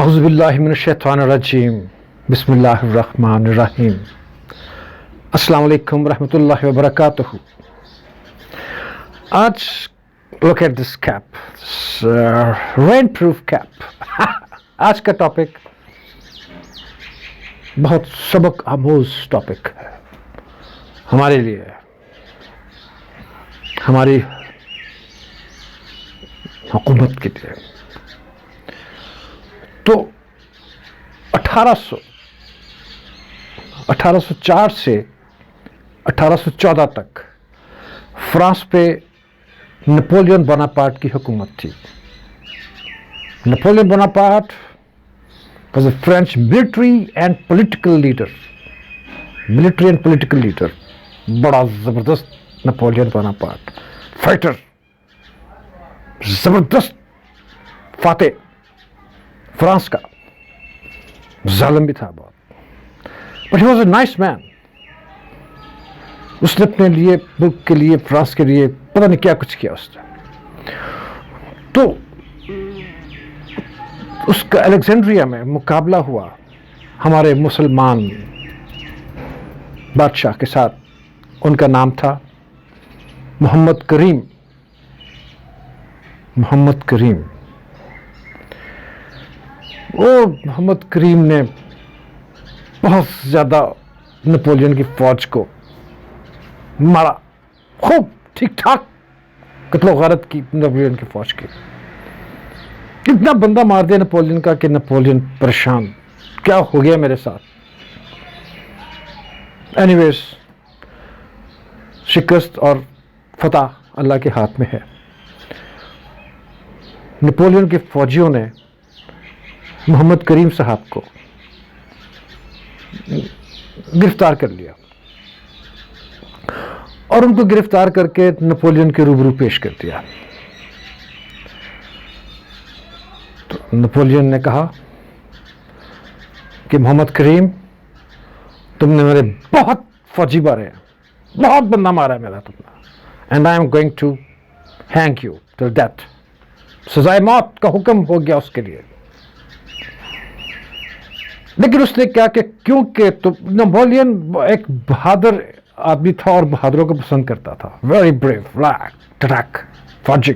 اعوذ باللہ من الشیطان الرجیم بسم اللہ الرحمن الرحیم السلام علیکم ورحمۃ اللہ وبرکاتہ. آج look at this cap, rain proof cap. آج کا ٹاپک بہت سبق آموز ٹاپک ہے ہمارے لیے، ہماری حکومت کے لیے. تو 1804 سے 1814 تک فرانس پہ نپولین بوناپارٹ کی حکومت تھی. Napoleon Bonaparte was a French military and political leader. بڑا زبردست نپولین بوناپارٹ، فائٹر، زبردست فاتح فرانس کا. ظالم بھی تھا بہت، but he was a nice man. اس نے اپنے لیے، ملک کے لیے، فرانس کے لیے پتہ نہیں کیا کچھ کیا اس نے. تو اس کا الیگزینڈریا میں مقابلہ ہوا ہمارے مسلمان بادشاہ کے ساتھ. ان کا نام تھا محمد کریم. محمد کریم نے بہت زیادہ نپولین کی فوج کو مارا، خوب ٹھیک ٹھاک قتل و غارت کی نپولین کی فوج کی. اتنا بندہ مار دیا نپولین کا کہ نپولین پریشان، کیا ہو گیا میرے ساتھ. اینی ویز، شکست اور فتح اللہ کے ہاتھ میں ہے. نپولین کے فوجیوں نے محمد کریم صاحب کو گرفتار کر لیا اور ان کو گرفتار کر کے نپولین کے روبرو پیش کر دیا. تو نپولین نے کہا کہ محمد کریم، تم نے میرے بہت فوجی مارے ہیں، بہت بندہ مارا ہے میرا تم نے، and I am going to hang you till death. سزائے موت کا حکم ہو گیا اس کے لیے. لیکن اس نے کیا کہ کیونکہ نپولین ایک بہادر آدمی تھا اور بہادروں کو پسند کرتا تھا. ویری بریو، ٹرک فوجی،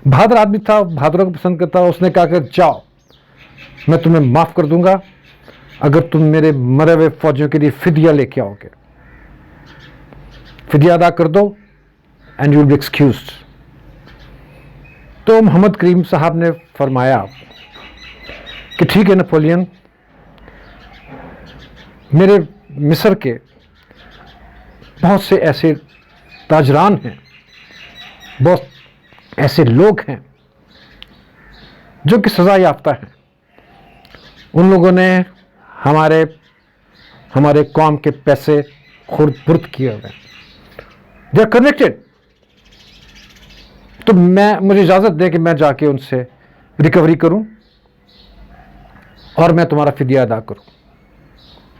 بہادر آدمی تھا، بہادروں کو پسند کرتا. اس نے کہا کہ جاؤ، میں تمہیں معاف کر دوں گا اگر تم میرے مرے ہوئے فوجیوں کے لیے فدیہ لے کے آؤ گے. فدیہ ادا کر دو اینڈ یو ول بی ایکسکیوزڈ. تو محمد کریم صاحب نے فرمایا کہ ٹھیک ہے نپولین، میرے مصر کے بہت سے ایسے تاجران ہیں، بہت ایسے لوگ ہیں جو کہ سزا یافتہ ہیں. ان لوگوں نے ہمارے قوم کے پیسے خورد برد کیے ہوئے ہیں. They are connected. تو مجھے اجازت دے کہ میں جا کے ان سے ریکوری کروں اور میں تمہارا فدیہ ادا کروں.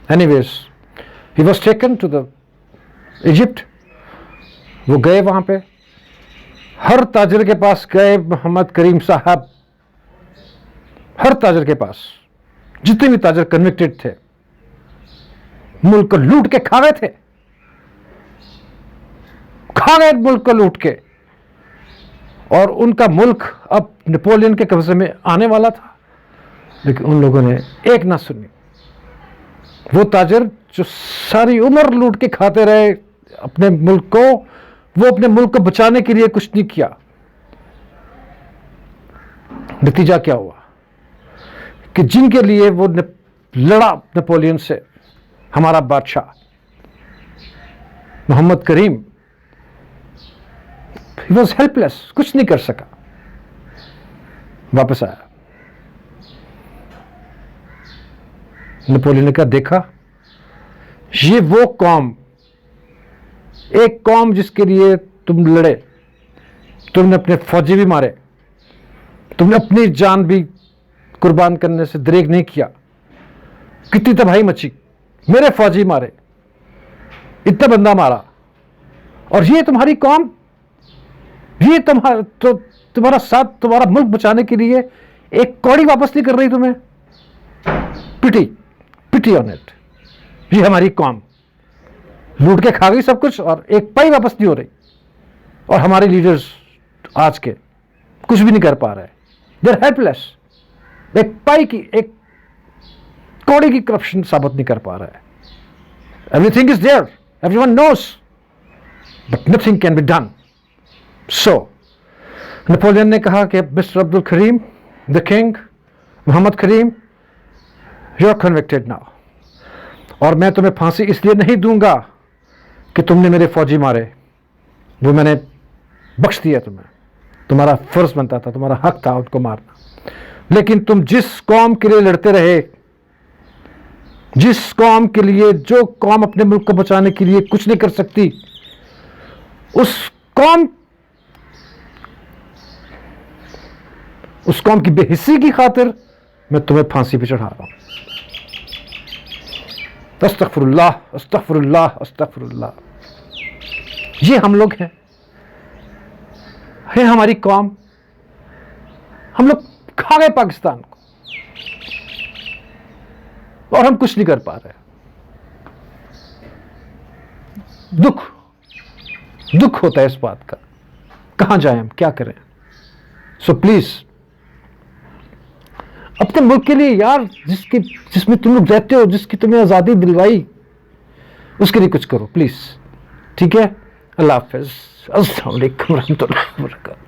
Anyways he was taken to the Egypt. وہ گئے وہاں پہ، ہر تاجر کے پاس گئے محمد کریم صاحب، ہر تاجر کے پاس، جتنے بھی تاجر کنوکٹڈ تھے، ملک کو لوٹ کے کھا گئے ملک کو لوٹ کے. اور ان کا ملک اب نپولین کے قبضے میں آنے والا تھا، لیکن ان لوگوں نے ایک نہ سنی. وہ تاجر جو ساری عمر لوٹ کے کھاتے رہے اپنے ملک کو، وہ اپنے ملک کو بچانے کے لیے کچھ نہیں کیا. نتیجہ کیا ہوا کہ جن کے لیے وہ لڑا نپولین سے، ہمارا بادشاہ محمد کریم، he was helpless، کچھ نہیں کر سکا، واپس آیا. نپولین نے کہا دیکھا، یہ وہ قوم، ایک قوم جس کے لیے تم لڑے، تم نے اپنے فوجی بھی مارے، تم نے اپنی جان بھی قربان کرنے سے دریغ نہیں کیا، کتنی تباہی مچی، میرے فوجی مارے، اتنا بندہ مارا، اور یہ تمہاری قوم، یہ تمہارا ساتھ، تمہارا ملک بچانے کے لیے ایک کوڑی واپس نہیں کر رہی تمہیں. پٹی آن اٹ. یہ ہماری قوم لوٹ کے کھا گئی سب کچھ اور ایک پائی واپس نہیں ہو رہی. اور ہمارے لیڈرز آج کے کچھ بھی نہیں کر پا رہے. دے آر ہیلپ لیس. ایک پائی کی ایک کوڑی کی کرپشن ثابت نہیں کر پا رہا ہے. Everything is there, everyone knows, but nothing can be done. So Napoleon نے کہا کہ mister Abdul Karim, the king, Muhammad Karim, you are convicted now. اور میں تمہیں پھانسی اس لیے نہیں دوں گا کہ تم نے میرے فوجی مارے, وہ میں نے بخش دیا تمہیں. تمہارا فرض بنتا تھا, تمہارا حق تھا ان کو مارنا. لیکن تم جس قوم کے لیے لڑتے رہے, جس قوم کے لیے, جو قوم اپنے ملک کو بچانے کے لیے کچھ نہیں کر سکتی, اس قوم کی بے حسی کی خاطر میں تمہیں پھانسی پہ چڑھا رہا ہوں. استغفر اللہ, استغفر اللہ, استغفر اللہ. یہ ہم لوگ ہیں, ہماری قوم. ہم لوگ کھا گئے پاکستان کو اور ہم کچھ نہیں کر پا رہے. دکھ ہوتا ہے اس بات کا. کہاں جائیں ہم, کیا کریں؟ سو پلیز اپنے ملک کے لیے یار, جس میں تم لوگ رہتے ہو, جس کی تمہیں آزادی دلوائی, اس کے لیے کچھ کرو پلیز. ٹھیک ہے, اللہ حافظ. السلام علیکم ورحمۃ اللہ وبرکاتہ.